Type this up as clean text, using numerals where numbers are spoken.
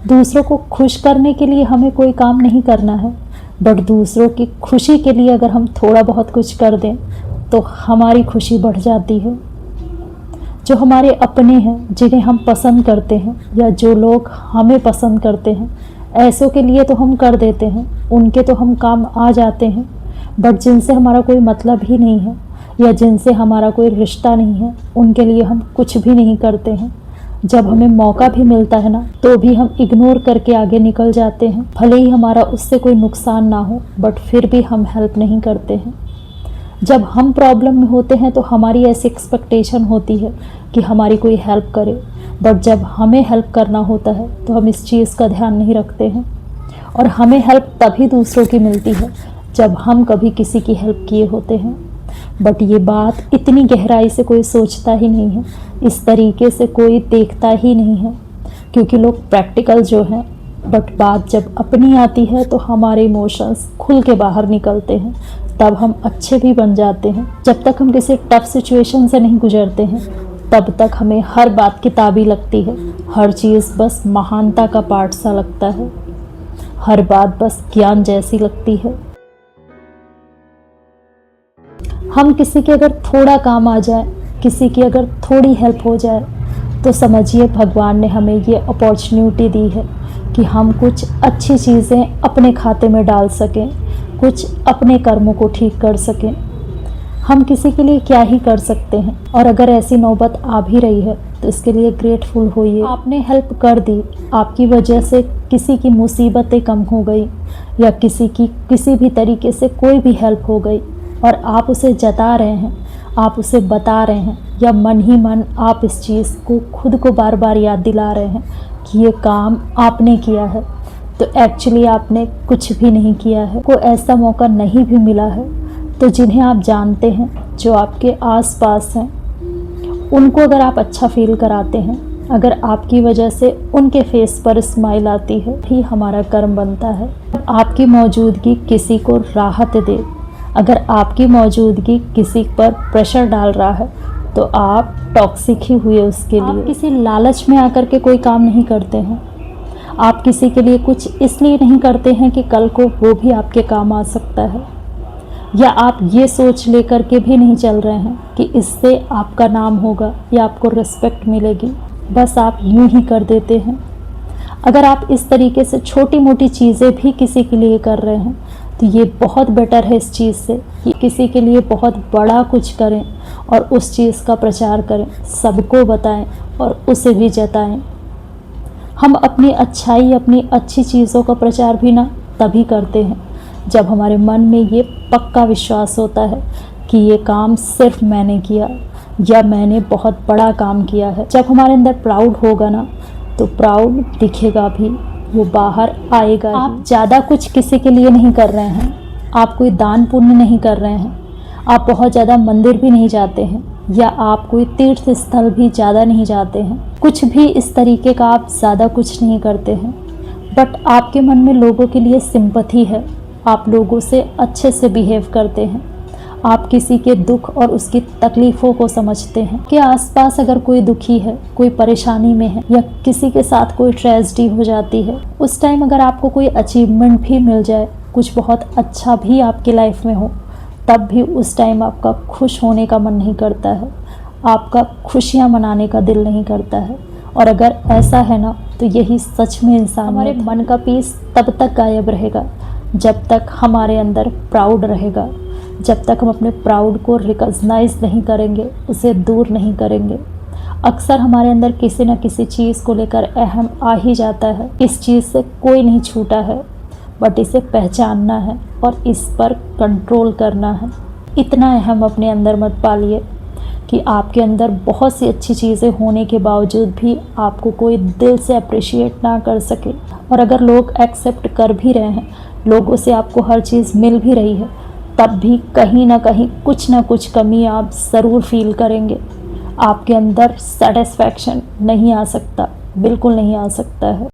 दूसरों को खुश करने के लिए हमें कोई काम नहीं करना है, बट दूसरों की खुशी के लिए अगर हम थोड़ा बहुत कुछ कर दें तो हमारी खुशी बढ़ जाती है। जो हमारे अपने हैं, जिन्हें हम पसंद करते हैं या जो लोग हमें पसंद करते हैं, ऐसों के लिए तो हम कर देते हैं, उनके तो हम काम आ जाते हैं। बट जिनसे हमारा कोई मतलब ही नहीं है या जिनसे हमारा कोई रिश्ता नहीं है, उनके लिए हम कुछ भी नहीं करते हैं। जब हमें मौका भी मिलता है ना, तो भी हम इग्नोर करके आगे निकल जाते हैं। भले ही हमारा उससे कोई नुकसान ना हो, बट फिर भी हम हेल्प नहीं करते हैं। जब हम प्रॉब्लम में होते हैं तो हमारी ऐसी एक्सपेक्टेशन होती है कि हमारी कोई हेल्प करे, बट जब हमें हेल्प करना होता है तो हम इस चीज़ का ध्यान नहीं रखते हैं। और हमें हेल्प तभी दूसरों की मिलती है जब हम कभी किसी की हेल्प किए होते हैं। बट ये बात इतनी गहराई से कोई सोचता ही नहीं है, इस तरीके से कोई देखता ही नहीं है, क्योंकि लोग प्रैक्टिकल जो हैं। बट बात जब अपनी आती है तो हमारे इमोशंस खुल के बाहर निकलते हैं, तब हम अच्छे भी बन जाते हैं। जब तक हम किसी टफ सिचुएशन से नहीं गुजरते हैं, तब तक हमें हर बात किताबी लगती है, हर चीज़ बस महानता का पाठ सा लगता है, हर बात बस ज्ञान जैसी लगती है। हम किसी के अगर थोड़ा काम आ जाए, किसी की अगर थोड़ी हेल्प हो जाए, तो समझिए भगवान ने हमें ये अपॉर्चुनिटी दी है कि हम कुछ अच्छी चीज़ें अपने खाते में डाल सकें, कुछ अपने कर्मों को ठीक कर सकें। हम किसी के लिए क्या ही कर सकते हैं, और अगर ऐसी नौबत आ भी रही है तो इसके लिए ग्रेटफुल होइए। आपने हेल्प कर दी, आपकी वजह से किसी की मुसीबतें कम हो गई या किसी की किसी भी तरीके से कोई भी हेल्प हो गई, और आप उसे जता रहे हैं, आप उसे बता रहे हैं, या मन ही मन आप इस चीज़ को खुद को बार बार याद दिला रहे हैं कि ये काम आपने किया है, तो एक्चुअली आपने कुछ भी नहीं किया है। कोई ऐसा मौका नहीं भी मिला है तो जिन्हें आप जानते हैं, जो आपके आसपास हैं, उनको अगर आप अच्छा फील कराते हैं, अगर आपकी वजह से उनके फेस पर स्माइल आती है, भी हमारा कर्म बनता है। आपकी मौजूदगी किसी को राहत दे, अगर आपकी मौजूदगी किसी पर प्रेशर डाल रहा है, तो आप टॉक्सिक ही हुए उसके लिए। आप किसी लालच में आकर के कोई काम नहीं करते हैं, आप किसी के लिए कुछ इसलिए नहीं करते हैं कि कल को वो भी आपके काम आ सकता है, या आप ये सोच लेकर के भी नहीं चल रहे हैं कि इससे आपका नाम होगा या आपको रिस्पेक्ट मिलेगी, बस आप यूं ही कर देते हैं। अगर आप इस तरीके से छोटी मोटी चीज़ें भी किसी के लिए कर रहे हैं, तो ये बहुत बेटर है इस चीज़ से कि किसी के लिए बहुत बड़ा कुछ करें और उस चीज़ का प्रचार करें, सबको बताएं और उसे भी जताएं। हम अपनी अच्छाई, अपनी अच्छी चीज़ों का प्रचार भी ना तभी करते हैं जब हमारे मन में ये पक्का विश्वास होता है कि ये काम सिर्फ मैंने किया या मैंने बहुत बड़ा काम किया है। जब हमारे अंदर प्राउड होगा ना, तो प्राउड दिखेगा भी, वो बाहर आएगा। आप ज़्यादा कुछ किसी के लिए नहीं कर रहे हैं, आप कोई दान पुण्य नहीं कर रहे हैं, आप बहुत ज़्यादा मंदिर भी नहीं जाते हैं, या आप कोई तीर्थ स्थल भी ज़्यादा नहीं जाते हैं, कुछ भी इस तरीके का आप ज़्यादा कुछ नहीं करते हैं, बट आपके मन में लोगों के लिए सिंपैथी है, आप लोगों से अच्छे से बिहेव करते हैं, आप किसी के दुख और उसकी तकलीफ़ों को समझते हैं। कि आसपास अगर कोई दुखी है, कोई परेशानी में है, या किसी के साथ कोई ट्रेजेडी हो जाती है, उस टाइम अगर आपको कोई अचीवमेंट भी मिल जाए, कुछ बहुत अच्छा भी आपकी लाइफ में हो, तब भी उस टाइम आपका खुश होने का मन नहीं करता है, आपका खुशियाँ मनाने का दिल नहीं करता है। और अगर ऐसा है ना, तो यही सच में इंसान। हमारे मन का पीस तब तक गायब रहेगा जब तक हमारे अंदर प्राउड रहेगा, जब तक हम अपने प्राउड को रिकॉग्नाइज नहीं करेंगे, उसे दूर नहीं करेंगे। अक्सर हमारे अंदर किसी न किसी चीज़ को लेकर अहम आ ही जाता है। इस चीज़ से कोई नहीं छूटा है, बट इसे पहचानना है और इस पर कंट्रोल करना है। इतना अहम अपने अंदर मत पालिए कि आपके अंदर बहुत सी अच्छी चीज़ें होने के बावजूद भी आपको कोई दिल से अप्रिशिएट ना कर सके। और अगर लोग एक्सेप्ट कर भी रहे हैं, लोगों से आपको हर चीज़ मिल भी रही है, तब भी कहीं ना कहीं कुछ ना कुछ कमी आप ज़रूर फील करेंगे। आपके अंदर सेटिस्फैक्शन नहीं आ सकता, बिल्कुल नहीं आ सकता है।